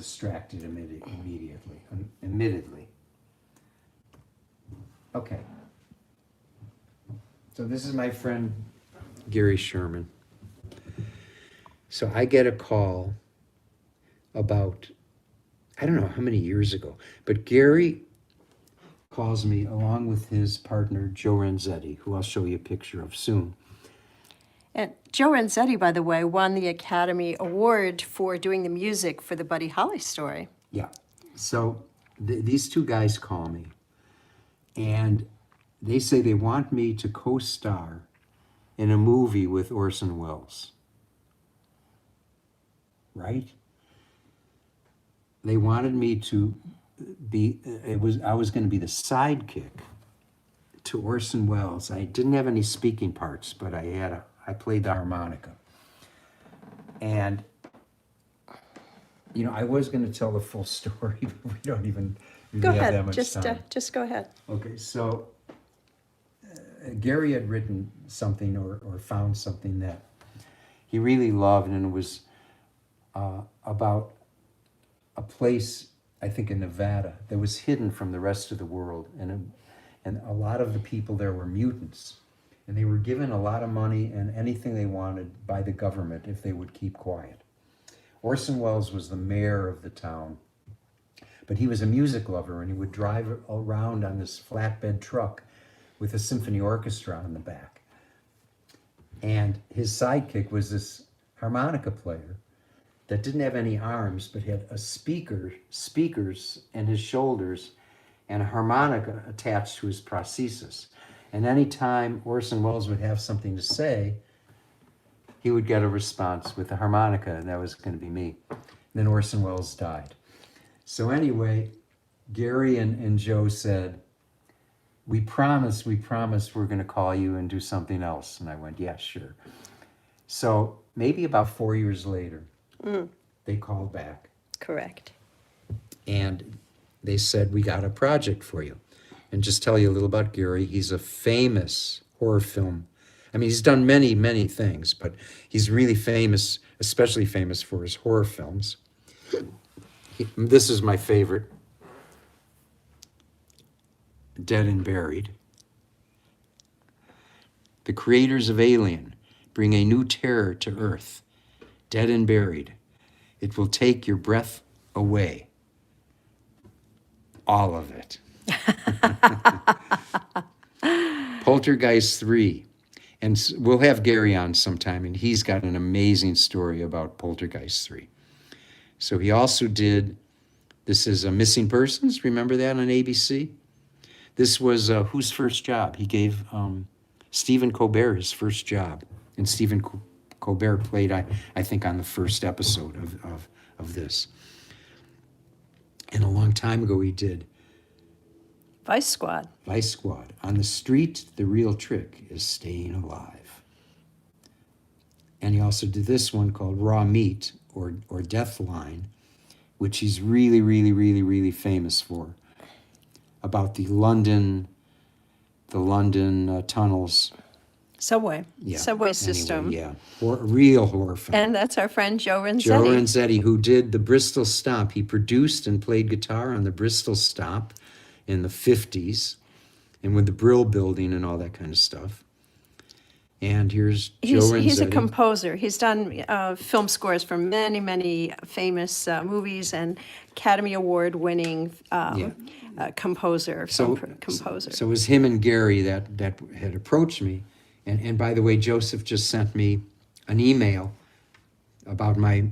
distracted admittedly. Okay. So this is my friend Gary Sherman. So I get a call about, I don't know how many years ago, but Gary calls me along with his partner, Joe Renzetti, who I'll show you a picture of soon. And Joe Renzetti, by the way, won the Academy Award for doing the music for the Buddy Holly story. Yeah. So these two guys call me, and they say they want me to co-star in a movie with Orson Welles. Right? They wanted me to be, I was going to be the sidekick to Orson Welles. I didn't have any speaking parts, but I played the harmonica. And, I was going to tell the full story, but we don't even really have that much time. Just go ahead. Okay, so Gary had written something or found something that he really loved, and it was about a place, I think in Nevada, that was hidden from the rest of the world, and a lot of the people there were mutants, and they were given a lot of money and anything they wanted by the government if they would keep quiet. Orson Welles was the mayor of the town, but he was a music lover, and he would drive around on this flatbed truck with a symphony orchestra on the back. And his sidekick was this harmonica player that didn't have any arms, but had speakers in his shoulders and a harmonica attached to his prosthesis. And anytime Orson Welles would have something to say, he would get a response with the harmonica, and that was going to be me. And then Orson Welles died. So anyway, Gary and Joe said, we promise we're going to call you and do something else. And I went, yeah, sure. So maybe about 4 years later, they called back. Correct. And they said, we got a project for you. And just tell you a little about Gary. He's a famous horror film. I mean, he's done many, many things, but he's really famous, especially famous for his horror films. This is my favorite, Dead and Buried. The creators of Alien bring a new terror to Earth. Dead and Buried. It will take your breath away. All of it. Poltergeist 3. And we'll have Gary on sometime, and he's got an amazing story about Poltergeist 3. So he also did, this is Missing Persons, remember that on ABC? This was Whose First Job? He gave Stephen Colbert his first job, and Stephen Colbert played, I think, on the first episode of this. And a long time ago he did Vice Squad. Vice Squad. On the street, the real trick is staying alive. And he also did this one called Raw Meat or Death Line, which he's really, really, really, really famous for, about the London tunnels. Subway. Yeah. Subway system. Anyway, yeah. Real horror film. And that's our friend Joe Renzetti. Joe Renzetti, who did the Bristol Stomp. He produced and played guitar on the Bristol Stomp in the 50s, and with the Brill Building and all that kind of stuff. And here's Joe Renzetti. He's a composer. He's done film scores for many, many famous movies and Academy Award-winning composer. So it was him and Gary that had approached me. And by the way, Joseph just sent me an email about my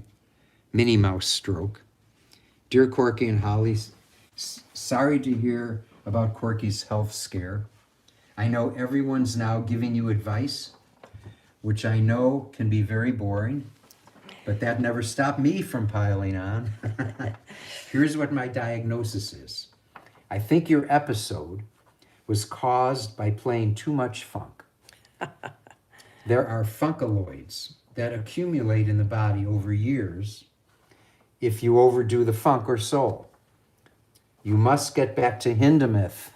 Minnie Mouse stroke. Dear Corky and Holly, sorry to hear about Corky's health scare. I know everyone's now giving you advice, which I know can be very boring, but that never stopped me from piling on. Here's what my diagnosis is. I think your episode was caused by playing too much funk. There are funkaloids that accumulate in the body over years if you overdo the funk or soul. You must get back to Hindemith.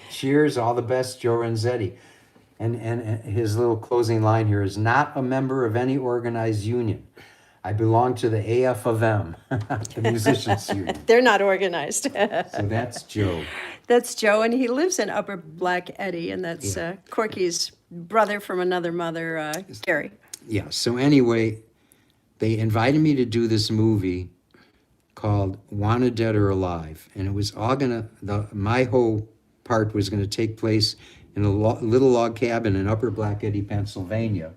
Cheers, all the best, Joe Renzetti. And his little closing line here is, not a member of any organized union. I belong to the AF of M, the musicians union. They're not organized. So that's Joe. That's Joe, and he lives in Upper Black Eddy, and that's Corky's brother from another mother, Gary. Yeah, so anyway, they invited me to do this movie called Wanted Dead or Alive, and it was all my whole part was gonna take place in a little log cabin in Upper Black Eddy, Pennsylvania.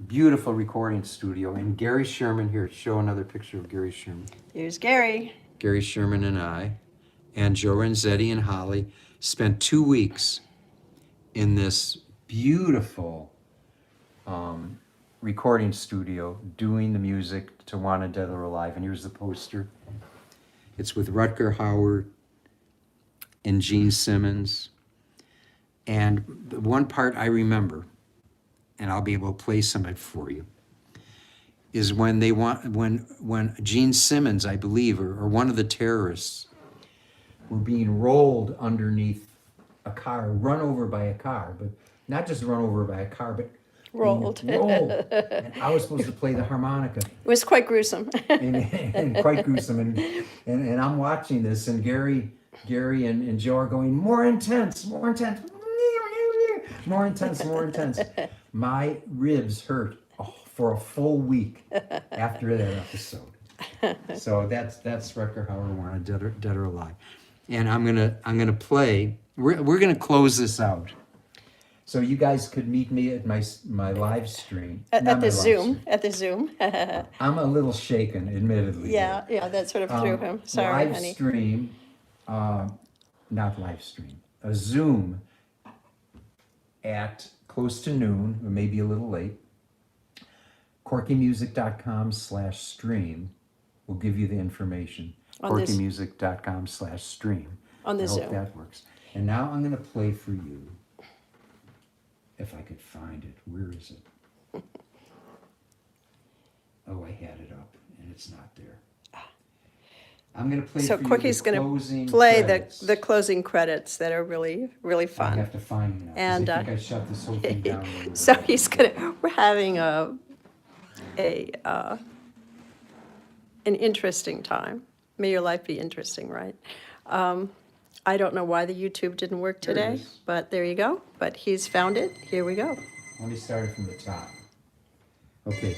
Beautiful recording studio, and Gary Sherman, here, show another picture of Gary Sherman. Here's Gary. Gary Sherman and I, and Joe Renzetti and Holly, spent 2 weeks in this beautiful recording studio doing the music to Wanted Dead or Alive. And here's the poster. It's with Rutger Hauer and Gene Simmons. And the one part I remember, and I'll be able to play some of it for you, is when when Gene Simmons, I believe, or one of the terrorists, were being rolled underneath a car, run over by a car, but not just run over by a car, but Rolled. rolled. And I was supposed to play the harmonica, It was quite gruesome. and quite gruesome. And I'm watching this, and Gary and Joe are going, more intense, more intense, more intense, more intense. My ribs hurt for a full week after that episode. So that's Rutger Hauer, Wanted Dead or Alive. And I'm gonna play. We're gonna close this out. So you guys could meet me at my live stream. At Not the my Zoom. live At the Zoom. stream. I'm a little shaken, admittedly. Yeah, that sort of threw him. Sorry, live honey. stream, not live stream, a Zoom at close to noon, or maybe a little late. Corkymusic.com/stream will give you the information. On this- Corkymusic.com/stream. On the I hope Zoom. that works. And now I'm gonna play for you, if I could find it. Where is it? Oh, I had it up and it's not there. I'm gonna play So for you Corky's the going to closing play credits. the closing credits that are really, really I fun. have to find them now, 'cause And, I think I shut this whole thing down. a little So bit. we're having an interesting time. May your life be interesting, right? I don't know why the YouTube didn't work There it today, is. but there you go. But he's found it. Here we go. Let me start it from the top. Okay.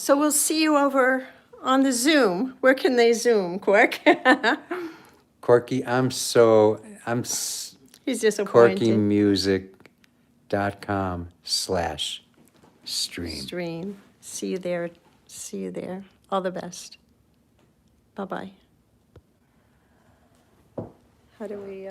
So we'll see you over on the Zoom. Where can they Zoom, Cork? Corky, I'm He's disappointed. corkymusic.com/stream. Stream. See you there. See you there. All the best. Bye-bye. How do we,